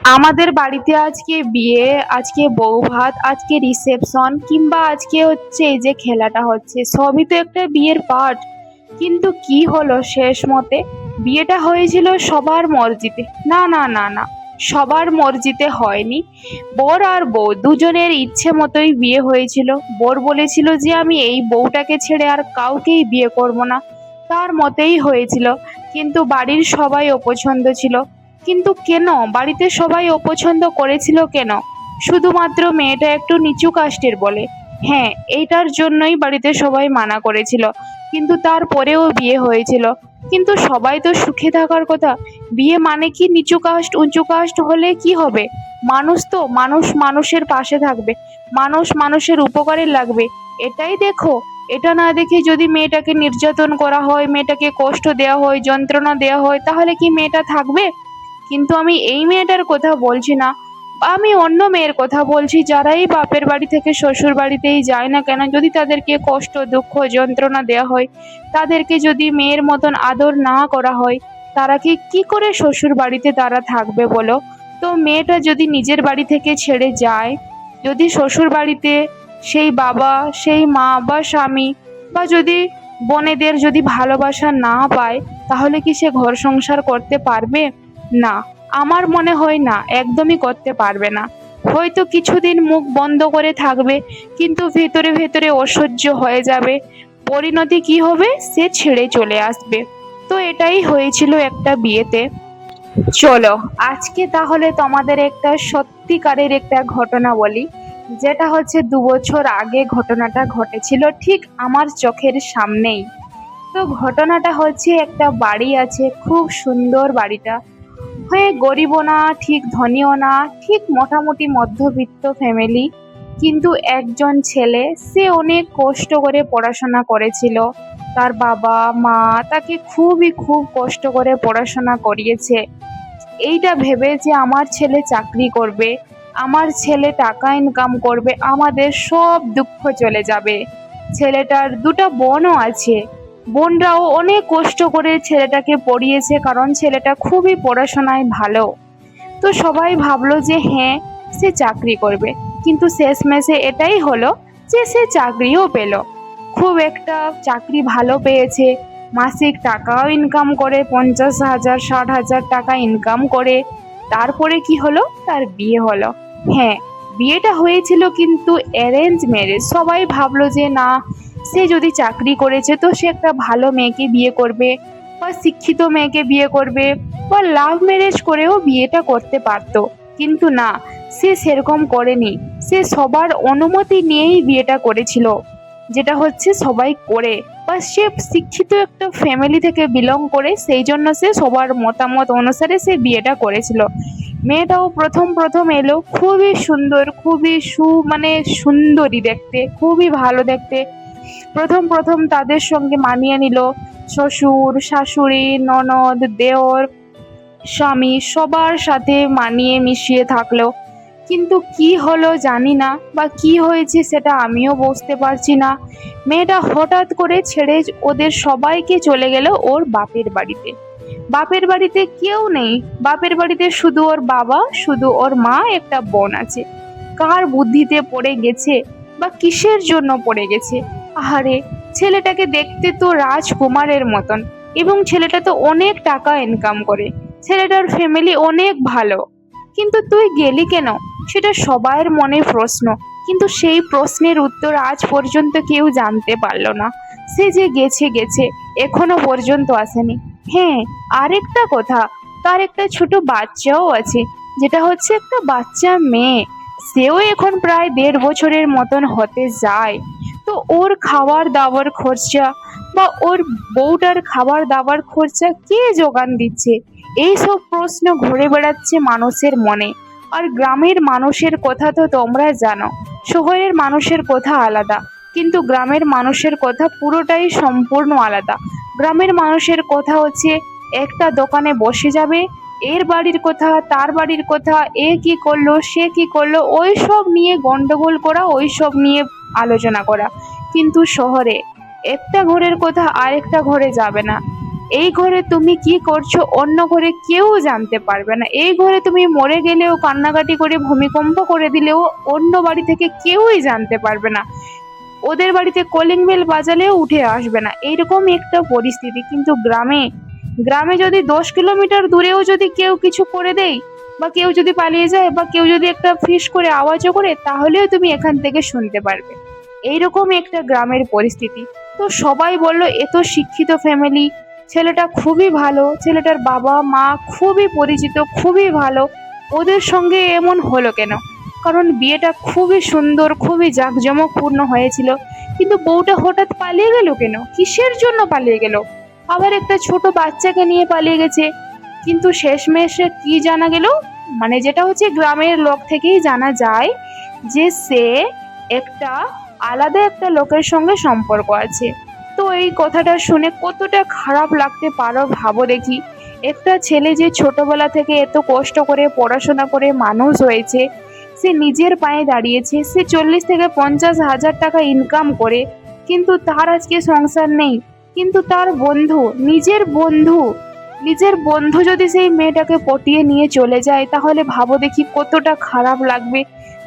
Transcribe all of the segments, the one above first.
আমাদের বাড়িতে আজকে বিয়ে, আজকে বউ ভাত, আজকে রিসেপশন কিংবা আজকে হচ্ছে এই যে খেলাটা হচ্ছে, সবই তো একটা বিয়ের পার্ট। কিন্তু কি হলো শেষ মতে? বিয়েটা হয়েছিল সবার মর্জিতে। না না না না, সবার মর্জিতে হয়নি। বর আর বউ দুজনের ইচ্ছে মতোই বিয়ে হয়েছিল। বর বলেছিল যে আমি এই বউটাকে ছেড়ে আর কাউকেই বিয়ে করব না, তার মতেই হয়েছিল। কিন্তু বাড়ির সবাই অপছন্দ ছিল। কিন্তু কেন বাড়িতে সবাই অপছন্দ করেছিল কেন? শুধুমাত্র মেয়েটা একটু নিচু কাস্টের বলে। হ্যাঁ, এইটার জন্যই বাড়িতে সবাই মানা করেছিল। কিন্তু তারপরেও বিয়ে হয়েছিল। কিন্তু সবাই তো সুখে থাকার কথা। বিয়ে মানে কি নিচু কাস্ট উঁচু কাস্ট হলে কি হবে? মানুষ তো মানুষ মানুষের পাশে থাকবে, মানুষ মানুষের উপকারে লাগবে। এটাই দেখো। এটা না দেখে যদি মেয়েটাকে নির্যাতন করা হয়, মেয়েটাকে কষ্ট দেওয়া হয়, যন্ত্রণা দেওয়া হয়, তাহলে কি মেয়েটা থাকবে? কিন্তু আমি এই মেয়েটার কথা বলছি না, আমি অন্য মেয়ের কথা বলছি, যারাই বাপের বাড়ি থেকে শ্বশুর বাড়িতেই যায় না কেন, যদি তাদেরকে কষ্ট দুঃখ যন্ত্রণা দেওয়া হয়, তাদেরকে যদি মেয়ের মতন আদর না করা হয়, তারা কি করে শ্বশুর বাড়িতে তারা থাকবে বলো? তো মেয়েটা যদি নিজের বাড়ি থেকে ছেড়ে যায়, যদি শ্বশুর বাড়িতে সেই বাবা সেই মা বা স্বামী বা যদি বোনেদের যদি ভালোবাসা না পায়, তাহলে কি সে ঘর সংসার করতে পারবে? না, আমার মনে হয় না, একদমই করতে পারবে না। হয়তো কিছুদিন মুখ বন্ধ করে থাকবে, কিন্তু ভেতরে ভেতরে অসহ্য হয়ে যাবে। পরিণতি কি হবে? সে ছেড়ে চলে আসবে। তো এটাই হয়েছিল একটা বিয়েতে। চলো, আজকে তাহলে তোমাদের একটা সত্যিকারের একটা ঘটনা বলি, যেটা হচ্ছে 2 বছর আগে ঘটনাটা ঘটেছিল ঠিক আমার চোখের সামনেই। তো ঘটনাটা হচ্ছে, একটা বাড়ি আছে, খুব সুন্দর বাড়িটা। হয়ে গরিবও না, ঠিক ধনীও না, ঠিক মোটামুটি মধ্যবিত্ত ফ্যামিলি। কিন্তু একজন ছেলে, সে অনেক কষ্ট করে পড়াশোনা করেছিল। তার বাবা মা তাকে খুব কষ্ট করে পড়াশোনা করিয়েছে, এইটা ভেবে যে আমার ছেলে চাকরি করবে, আমার ছেলে টাকা ইনকাম করবে, আমাদের সব দুঃখ চলে যাবে। ছেলেটার দুটো বোনও আছে, বোনরাও অনেক কষ্ট করে ছেলেটাকে পড়িয়েছে, কারণ ছেলেটা খুবই পড়াশোনায় ভালো। তো সবাই ভাবলো যে হ্যাঁ, সে চাকরি করবে। কিন্তু শেষমেশে এটাই হলো যে সে চাকরিও পেল। খুব একটা চাকরি ভালো পেয়েছে, মাসিক টাকাও ইনকাম করে, 50,000 60,000 টাকা ইনকাম করে। তারপরে কি হলো? তার বিয়ে হলো। হ্যাঁ, বিয়েটা হয়েছিল কিন্তু অ্যারেঞ্জ ম্যারেজ। সবাই ভাবলো যে না, সে যদি চাকরি করেছে তো সে একটা ভালো মেয়েকে বিয়ে করবে, বা শিক্ষিত মেয়েকে বিয়ে করবে, বা লাভ ম্যারেজ করেও বিয়েটা করতে পারতো। কিন্তু না, সে সেরকম করেনি। সে সবার অনুমতি নিয়েই বিয়েটা করেছিল, যেটা হচ্ছে সবাই করে, বা সে শিক্ষিত একটা ফ্যামিলি থেকে বিলং করে, সেই জন্য সে সবার মতামত অনুসারে সে বিয়েটা করেছিল। মেয়েটাও প্রথম প্রথম এলো, খুবই সুন্দর, খুবই মানে সুন্দরী দেখতে, খুবই ভালো দেখতে। প্রথম প্রথম তাদের সঙ্গে মানিয়ে নিল। শ্বশুর শাশুড়ি ননদ দেওর স্বামী সবার সাথে মানিয়ে মিশিয়ে থাকলো। কিন্তু কি হলো জানি না, বা কি হয়েছে সেটা আমিও বুঝতে পারছি না। মেয়েটা হঠাৎ করে ছেড়ে ওদের সবাইকে চলে গেল ওর বাপের বাড়িতে। বাপের বাড়িতে কেউ নেই। বাপের বাড়িতে শুধু ওর বাবা, শুধু ওর মা, একটা বোন আছে। কার বুদ্ধিতে পড়ে গেছে, বা কিসের জন্য পড়ে গেছে? আহারে, ছেলেটাকে দেখতে তো রাজকুমারের মতন, এবং ছেলেটা তো অনেক টাকা ইনকাম করে, ছেলেটার ফ্যামিলি অনেক ভালো। কিন্তু তুই গেলি কেন? সেটা সবার মনে প্রশ্ন। কিন্তু সেই প্রশ্নের উত্তর আজ পর্যন্ত কেউ জানতে পারলো না। সে যে গেছে গেছে, এখনো পর্যন্ত আসেনি। হ্যাঁ, আরেকটা কথা, তার একটা ছোট বাচ্চাও আছে, যেটা হচ্ছে একটা বাচ্চা মেয়ে। সেও এখন প্রায় 1.5 বছরের মতন হতে যায়। তো ওর খাবার দাবার খরচা, বা ওর বউটার খাবার দাবার খরচা কে যোগান দিচ্ছে? এই সব প্রশ্ন ঘুরে বেড়াচ্ছে মানুষের মনে। আর গ্রামের মানুষের কথা তো তোমরা জানো, শহরের মানুষের কথা আলাদা, কিন্তু গ্রামের মানুষের কথা পুরোটাই সম্পূর্ণ আলাদা। গ্রামের মানুষের কথা হচ্ছে, একটা দোকানে বসে যাবে, এর বাড়ির কথা তার বাড়ির কথা, এ কি করলো সে কি করলো, ওই সব নিয়ে গন্ডগোল করা, ওই সব নিয়ে আলোচনা করা। কিন্তু শহরে একটা ঘরের কথা আরেকটা ঘরে যাবে না। এই ঘরে তুমি কি করছো অন্য ঘরে কেউ জানতে পারবে না। এই ঘরে তুমি মরে গেলেও, কান্নাকাটি করে ভূমিকম্প করে দিলেও অন্য বাড়ি থেকে কেউই জানতে পারবে না। ওদের বাড়িতে কলিং বেল বাজালেও উঠে আসবে না, এইরকম একটা পরিস্থিতি। কিন্তু গ্রামে, গ্রামে যদি 10 কিলোমিটার দূরেও যদি কেউ কিছু করে দেয়, বা কেউ যদি পালিয়ে যায়, বা কেউ যদি একটা ফিস করে আওয়াজও করে, তাহলেও তুমি এখান থেকে শুনতে পারবে। এইরকম একটা গ্রামের পরিস্থিতি। তো সবাই বললো এ তো শিক্ষিত ফ্যামিলি, ছেলেটা খুবই ভালো, ছেলেটার বাবা মা খুবই পরিচিত, খুবই ভালো, ওদের সঙ্গে এমন হলো কেন? কারণ বিয়েটা খুবই সুন্দর, খুবই জাঁকজমকপূর্ণ হয়েছিল। কিন্তু বউটা হঠাৎ পালিয়ে গেল কেন? কিসের জন্য পালিয়ে গেল? আবার একটা ছোট বাচ্চাকে নিয়ে পালিয়ে গেছে। কিন্তু শেষমেশে কি জানা গেল, মানে যেটা হচ্ছে গ্রামের লোক থেকেই জানা যায় যে সে একটা আলাদা একটা লোকের সঙ্গে সম্পর্ক আছে। তো এই কথাটা শুনে কতটা খারাপ লাগতে পারো ভাবো দেখি। একটা ছেলে যে ছোটবেলা থেকে এত কষ্ট করে পড়াশোনা করে মানুষ হয়েছে, সে নিজের পায়ে দাঁড়িয়েছে, সে 40 থেকে 50 হাজার টাকা ইনকাম করে, কিন্তু তার আজকে সংসার নেই। কিন্তু তার বন্ধু, নিজের বন্ধু যদি সেই মেয়েটাকে পটিয়ে নিয়ে চলে যায়, তাহলে ভাবো দেখি কতটা খারাপ লাগবে।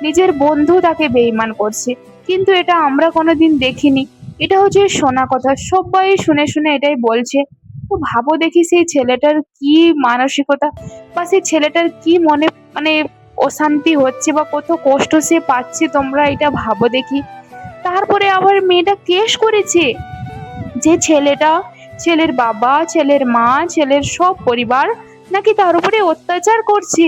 নিজের বন্ধু তাকে বেইমান করছে, কিন্তু এটা আমরা কোনোদিন দেখিনি। এটা হচ্ছে শোনা কথা, সবাই শুনে শুনে এটাই বলছে। তো ভাবো দেখি সেই ছেলেটার কি মানসিকতা, বা সেই ছেলেটার কি মনে, মানে অশান্তি হচ্ছে, বা কত কষ্ট সে পাচ্ছে, তোমরা এটা ভাবো দেখি। তারপরে আবার মেয়েটা কেস করেছে যে ছেলেটা, ছেলের বাবা, ছেলের মা, ছেলের সব পরিবার নাকি তার উপরে অত্যাচার করছে।